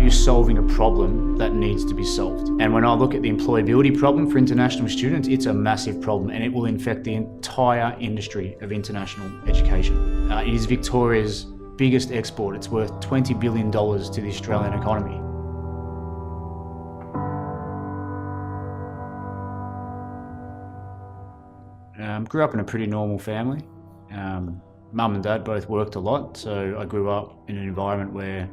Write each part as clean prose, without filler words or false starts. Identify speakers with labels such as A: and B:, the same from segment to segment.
A: You're solving a problem that needs to be solved. And when I look at the employability problem for international students, it's a massive problem, and it will infect the entire industry of international education. It is Victoria's biggest export. It's worth $20 billion to the Australian economy. Grew up in a pretty normal family. Mum and dad both worked a lot, so I grew up in an environment where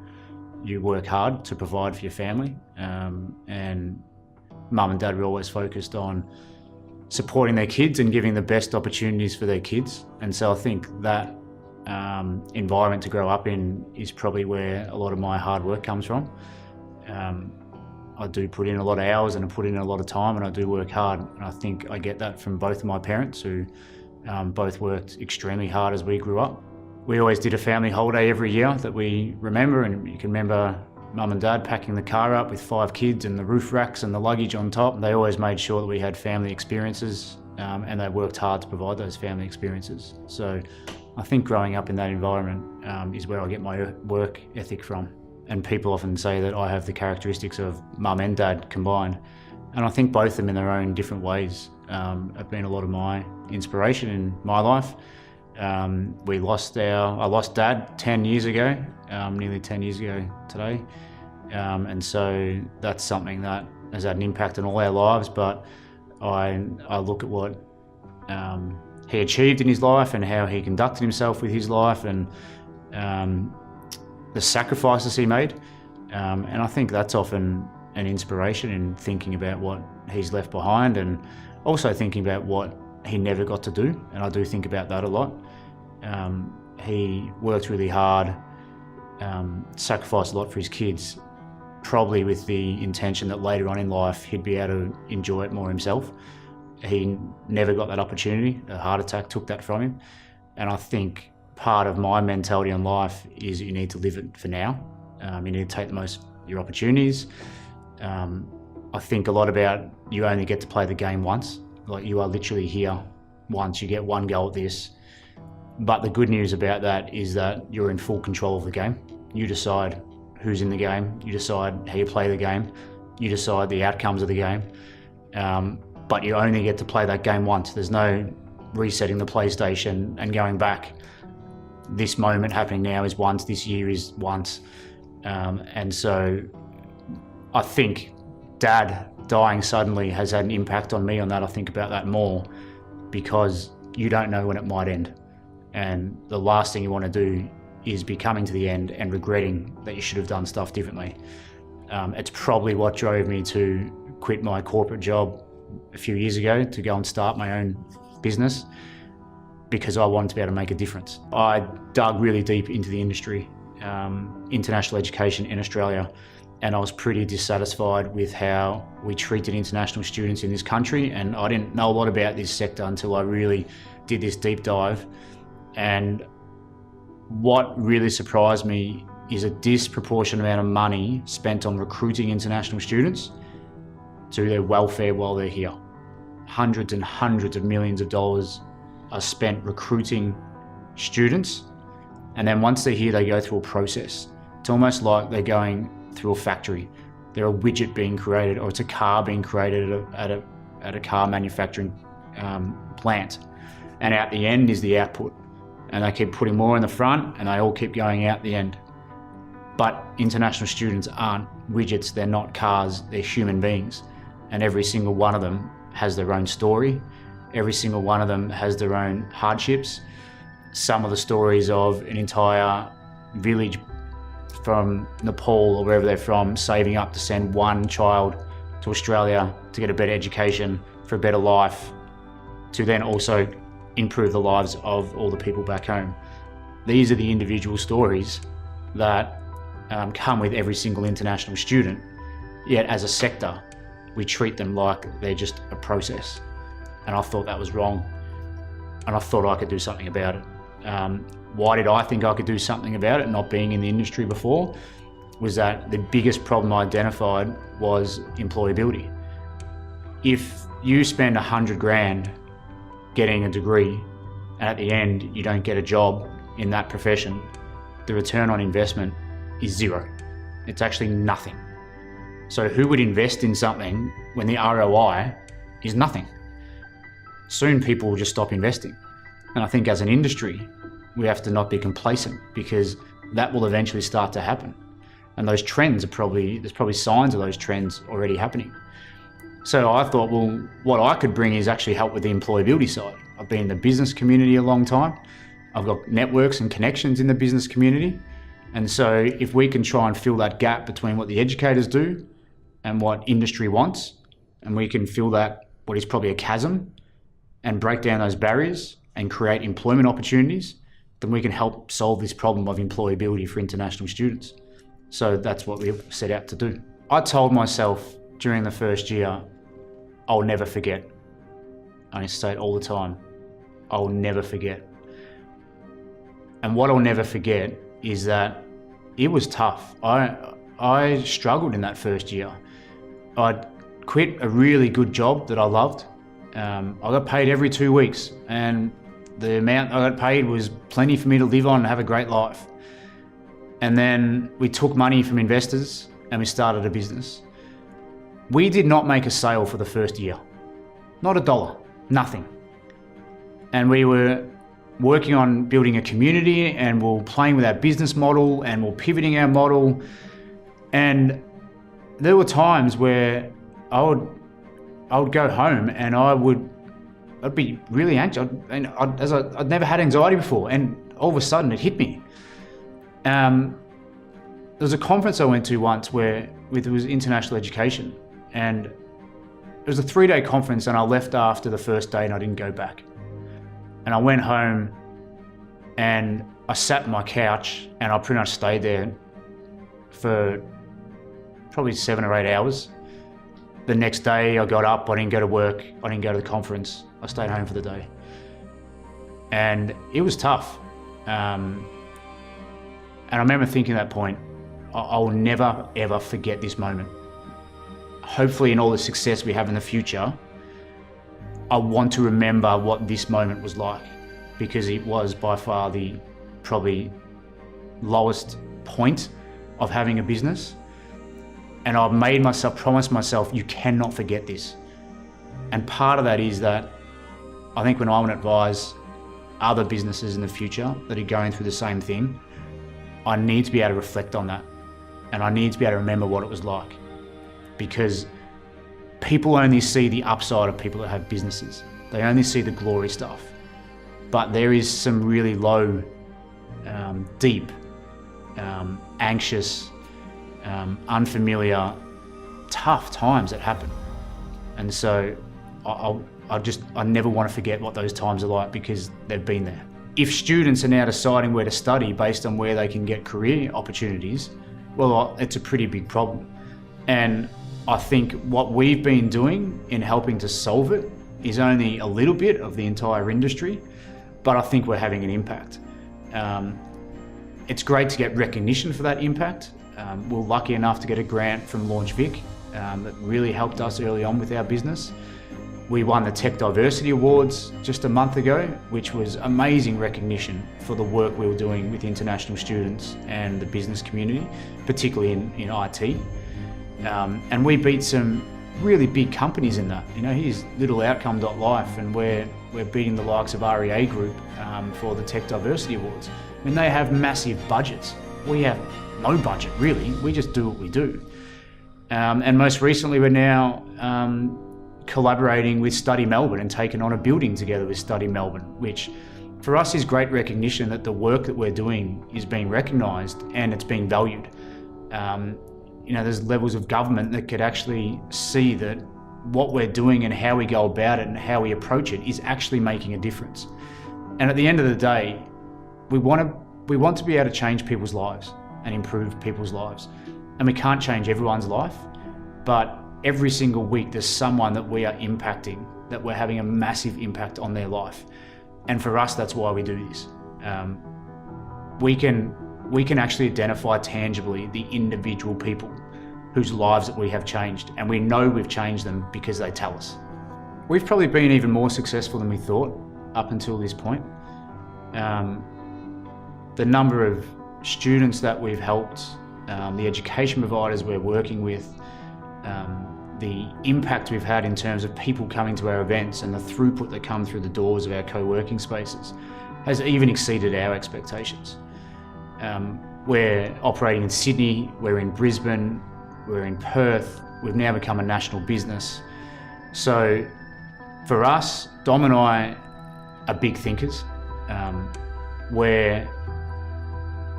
A: you work hard to provide for your family, and mum and dad were always focused on supporting their kids and giving the best opportunities for their kids. And so I think that environment to grow up in is probably where a lot of my hard work comes from. I do put in a lot of hours and I put in a lot of time, and I do work hard, and I think I get that from both of my parents, who both worked extremely hard as we grew up. We always did a family holiday every year that we remember, and you can remember mum and dad packing the car up with 5 kids and the roof racks and the luggage on top. They always made sure that we had family experiences, and they worked hard to provide those family experiences. So I think growing up in that environment is where I get my work ethic from. And people often say that I have the characteristics of mum and dad combined. And I think both of them in their own different ways have been a lot of my inspiration in my life. I lost dad 10 years ago, nearly 10 years ago today. And so that's something that has had an impact on all our lives, but I look at what he achieved in his life and how he conducted himself with his life, and the sacrifices he made. And I think that's often an inspiration in thinking about what he's left behind, and also thinking about what he never got to do. And I do think about that a lot. He worked really hard, sacrificed a lot for his kids, probably with the intention that later on in life he'd be able to enjoy it more himself. He never got that opportunity. A heart attack took that from him. And I think part of my mentality in life is you need to live it for now. You need to take the most of your opportunities. I think a lot about you only get to play the game once. Like, you are literally here once. You get one go at this. But the good news about that is that you're in full control of the game. You decide who's in the game. You decide how you play the game. You decide the outcomes of the game. But you only get to play that game once. There's no resetting the PlayStation and going back. This moment happening now is once, this year is once. And so I think dad dying suddenly has had an impact on me on that. I think about that more, because you don't know when it might end. And the last thing you want to do is be coming to the end and regretting that you should have done stuff differently. It's probably what drove me to quit my corporate job a few years ago to go and start my own business, because I wanted to be able to make a difference. I dug really deep into the industry, international education in Australia, and I was pretty dissatisfied with how we treated international students in this country. And I didn't know a lot about this sector until I really did this deep dive. And what really surprised me is a disproportionate amount of money spent on recruiting international students to their welfare while they're here. Hundreds and hundreds of millions of dollars are spent recruiting students, and then once they're here, they go through a process. It's almost like they're going through a factory. They're a widget being created, or it's a car being created at a car manufacturing plant, and out the end is the output. And they keep putting more in the front, and they all keep going out the end. But international students aren't widgets, they're not cars, they're human beings. And every single one of them has their own story. Every single one of them has their own hardships. Some of the stories of an entire village from Nepal or wherever they're from saving up to send one child to Australia to get a better education, for a better life, to then also improve the lives of all the people back home. These are the individual stories that come with every single international student. Yet as a sector, we treat them like they're just a process. And I thought that was wrong. And I thought I could do something about it. Why did I think I could do something about it, not being in the industry before? Was that the biggest problem I identified was employability. If you spend 100 grand getting a degree, and at the end you don't get a job in that profession, the return on investment is zero. It's actually nothing. So who would invest in something when the ROI is nothing? Soon people will just stop investing. And I think as an industry, we have to not be complacent, because that will eventually start to happen. And those trends there's probably signs of those trends already happening. So I thought, well, what I could bring is actually help with the employability side. I've been in the business community a long time. I've got networks and connections in the business community. And so if we can try and fill that gap between what the educators do and what industry wants, and we can fill that, what is probably a chasm, and break down those barriers and create employment opportunities, then we can help solve this problem of employability for international students. So that's what we set out to do. I told myself during the first year, I'll never forget. I say it all the time, I'll never forget. And what I'll never forget is that it was tough. I struggled in that first year. I'd quit a really good job that I loved. I got paid every 2 weeks, and the amount I got paid was plenty for me to live on and have a great life. And then we took money from investors and we started a business. We did not make a sale for the first year. Not a dollar, nothing. And we were working on building a community, and we're playing with our business model, and we're pivoting our model. And there were times where I would go home and I'd be really anxious. I'd never had anxiety before, and all of a sudden it hit me. There was a conference I went to once where it was international education, and it was a 3-day conference, and I left after the first day and I didn't go back. And I went home and I sat on my couch and I pretty much stayed there for probably 7 or 8 hours. The next day I got up, I didn't go to work, I didn't go to the conference, I stayed home for the day. And it was tough. And I remember thinking at that point, I'll never ever forget this moment. Hopefully in all the success we have in the future, I want to remember what this moment was like, because it was by far the probably lowest point of having a business. And I've promised myself, you cannot forget this. And part of that is that I think when I want to advise other businesses in the future that are going through the same thing, I need to be able to reflect on that. And I need to be able to remember what it was like. Because people only see the upside of people that have businesses. They only see the glory stuff. But there is some really low, deep, anxious, unfamiliar, tough times that happen. And so I never want to forget what those times are like, because they've been there. If students are now deciding where to study based on where they can get career opportunities, well, it's a pretty big problem. And I think what we've been doing in helping to solve it is only a little bit of the entire industry, but I think we're having an impact. It's great to get recognition for that impact. We're lucky enough to get a grant from Launch Vic that really helped us early on with our business. We won the Tech Diversity Awards just a month ago, which was amazing recognition for the work we were doing with international students and the business community, particularly in IT. And we beat some really big companies in that. You know, here's little Outcome.Life, and we're beating the likes of REA Group for the Tech Diversity Awards. I mean, they have massive budgets. We have no budget, really. We just do what we do. And most recently, we're now collaborating with Study Melbourne and taking on a building together with Study Melbourne, which for us is great recognition that the work that we're doing is being recognised and it's being valued. You know, there's levels of government that could actually see that what we're doing and how we go about it and how we approach it is actually making a difference. And at the end of the day, we want to be able to change people's lives and improve people's lives. And we can't change everyone's life, but every single week there's someone that we are impacting, that we're having a massive impact on their life. And for us, that's why we do this. We can actually identify tangibly the individual people whose lives that we have changed, and we know we've changed them because they tell us. We've probably been even more successful than we thought up until this point. The number of students that we've helped the education providers we're working with, the impact we've had in terms of people coming to our events and the throughput that come through the doors of our co-working spaces has even exceeded our expectations. We're operating in Sydney, we're in Brisbane, we're in Perth, we've now become a national business. So for us, Dom and I are big thinkers, where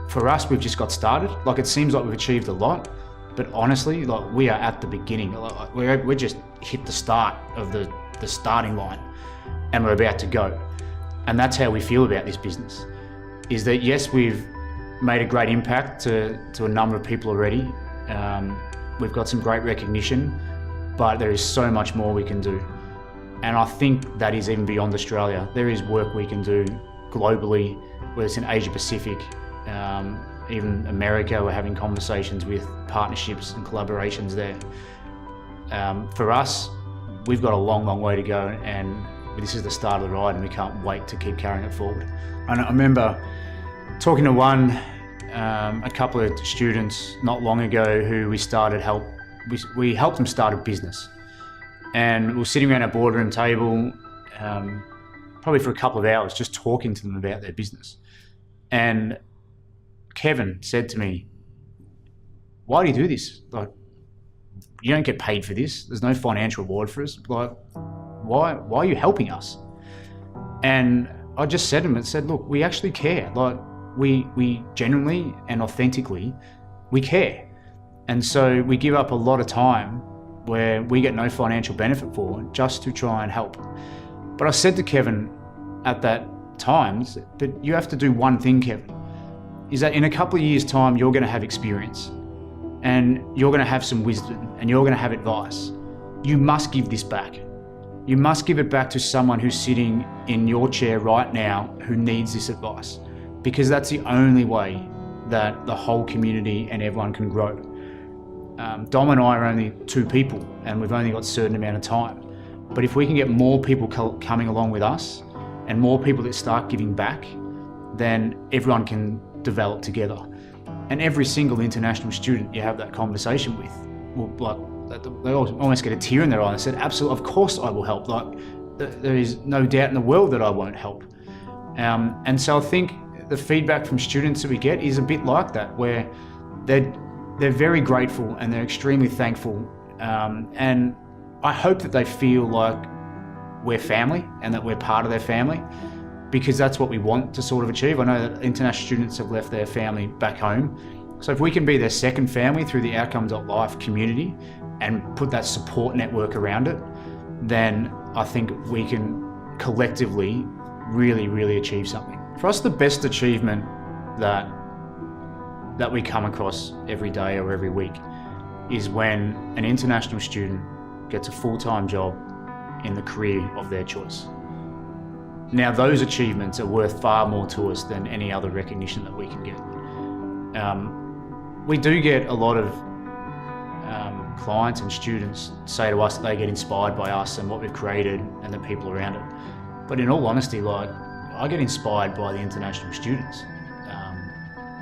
A: for us, we've just got started. Like, it seems like we've achieved a lot, but honestly, like, we are at the beginning. Like, we're just hit the start of the starting line, and we're about to go. And that's how we feel about this business, is that yes, we've made a great impact to a number of people already. We've got some great recognition, but there is so much more we can do. And I think that is even beyond Australia. There is work we can do globally, whether it's in Asia Pacific, even America. We're having conversations with partnerships and collaborations there. For us, we've got a long, long way to go, and this is the start of the ride, and we can't wait to keep carrying it forward. And I remember talking to a couple of students not long ago who we helped them start a business. And we were sitting around our boardroom table, probably for a couple of hours, just talking to them about their business. And Kevin said to me, "Why do you do this? Like, you don't get paid for this. There's no financial reward for us. Like, why are you helping us?" And I just said to him and said, "Look, we actually care. Like, we genuinely and authentically, we care. And so we give up a lot of time where we get no financial benefit for, just to try and help." But I said to Kevin at that time, "But you have to do one thing, Kevin, is that in a couple of years' time, you're going to have experience, and you're going to have some wisdom, and you're going to have advice. You must give this back. You must give it back to someone who's sitting in your chair right now who needs this advice, because that's the only way that the whole community and everyone can grow." Dom and I are only two people, and we've only got a certain amount of time. But if we can get more people coming along with us, and more people that start giving back, then everyone can develop together. And every single international student you have that conversation with they almost get a tear in their eye and said, "Absolutely, of course I will help. Like, there is no doubt in the world that I won't help." And so I think the feedback from students that we get is a bit like that, where they're very grateful and they're extremely thankful. And I hope that they feel like we're family and that we're part of their family, because that's what we want to sort of achieve. I know that international students have left their family back home. So if we can be their second family through the Outcome.Life community and put that support network around it, then I think we can collectively really, really achieve something. For us, the best achievement that we come across every day or every week is when an international student gets a full-time job in the career of their choice. Now, those achievements are worth far more to us than any other recognition that we can get. We do get a lot of clients and students say to us that they get inspired by us and what we've created and the people around it. But in all honesty, like, I get inspired by the international students,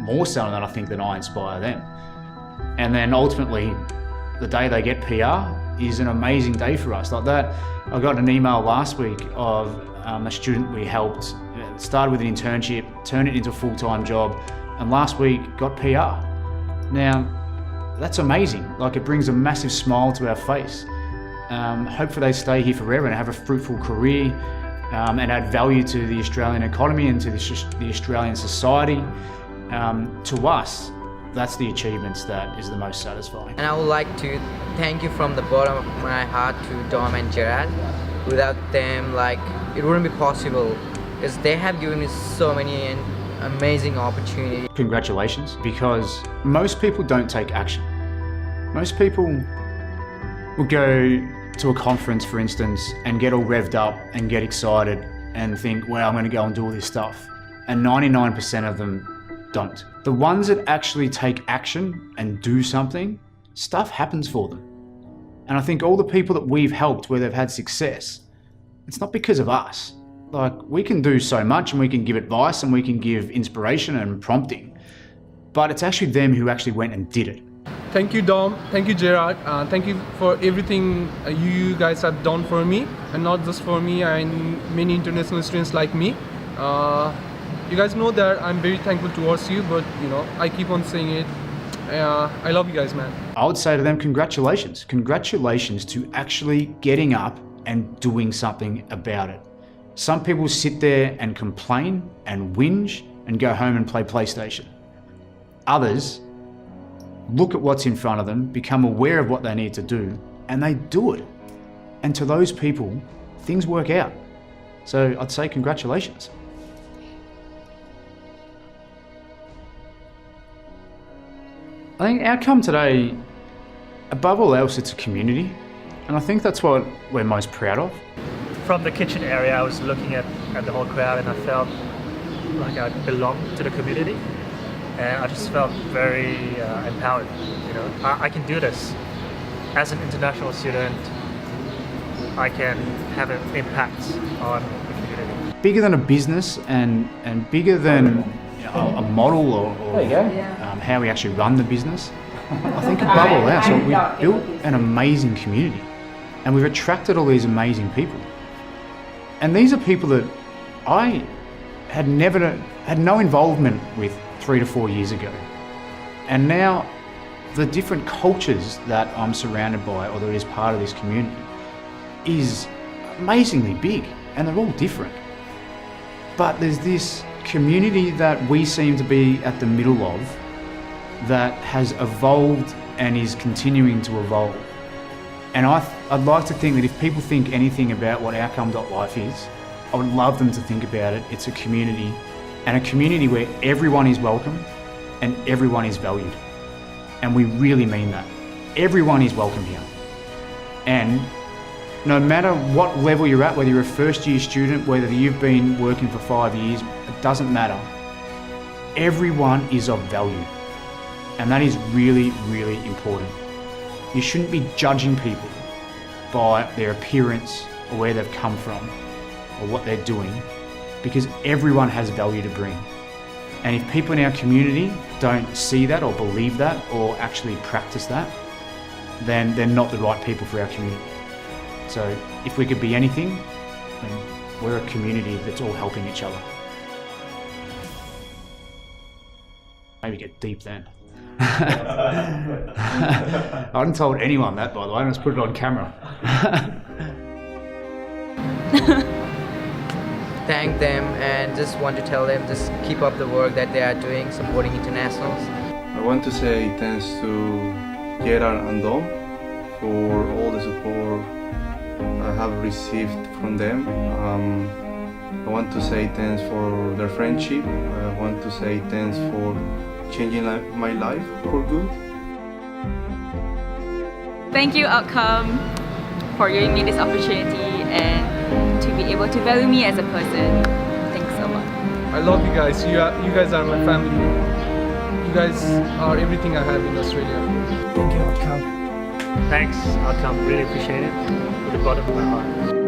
A: more so than I think that I inspire them. And then ultimately, the day they get PR is an amazing day for us. Like that, I got an email last week of a student we helped, started with an internship, turned it into a full-time job, and last week got PR. Now, that's amazing. Like, it brings a massive smile to our face. Hopefully they stay here forever and have a fruitful career, and add value to the Australian economy and to the Australian society. To us, that's the achievements that is the most satisfying.
B: And I would like to thank you from the bottom of my heart to Dom and Gerard. Without them, like, it wouldn't be possible, because they have given me so many amazing opportunities.
A: Congratulations, because most people don't take action. Most people will go to a conference, for instance, and get all revved up and get excited and think, "Wow, I'm going to go and do all this stuff." And 99% of them don't. The ones that actually take action and do something, stuff happens for them. And I think all the people that we've helped where they've had success, it's not because of us. Like, we can do so much and we can give advice and we can give inspiration and prompting, but it's actually them who actually went and did it.
C: Thank you, Dom. Thank you, Gerard. Thank you for everything you guys have done for me, and not just for me, and many international students like me. You guys know that I'm very thankful towards you, but I keep on saying it. I love you guys, man.
A: I would say to them, congratulations. Congratulations to actually getting up and doing something about it. Some people sit there and complain and whinge and go home and play PlayStation. Others look at what's in front of them, become aware of what they need to do, and they do it. And to those people, things work out. So I'd say congratulations. I think outcome today, above all else, it's a community. And I think that's what we're most proud of.
D: From the kitchen area, I was looking at the whole crowd, and I felt like I belonged to the community. And I just felt very empowered. I can do this. As an international student, I can have an impact on the community.
A: Bigger than a business and bigger than a model or how we actually run the business. I think above all else, we've built an amazing community, and we've attracted all these amazing people. And these are people that I had no involvement with 3 to 4 years ago. And now the different cultures that I'm surrounded by, or that is part of this community, is amazingly big, and they're all different. But there's this community that we seem to be at the middle of that has evolved and is continuing to evolve. And I'd like to think that if people think anything about what Outcome.Life is, I would love them to think about it. It's a community, and a community where everyone is welcome and everyone is valued. And we really mean that. Everyone is welcome here. And no matter what level you're at, whether you're a first year student, whether you've been working for 5 years, it doesn't matter. Everyone is of value. And that is really, really important. You shouldn't be judging people by their appearance or where they've come from or what they're doing, because everyone has value to bring. And if people in our community don't see that or believe that or actually practice that, then they're not the right people for our community. So if we could be anything, then we're a community that's all helping each other. Maybe get deep then. I hadn't told anyone that, by the way. I just put it on camera.
B: Thank them, and just want to tell them just keep up the work that they are doing, supporting internationals.
E: I want to say thanks to Gerard and Dom for all the support I have received from them. I want to say thanks for their friendship. I want to say thanks for changing my life for good.
F: Thank you, Outcome, for giving me this opportunity and to be able to value me as a person. Thanks so much.
C: I love you guys. You guys are my family. You guys are everything I have in Australia.
D: Thank you, Outcome. Thanks, Outcome. Really appreciate it. From the bottom of my heart.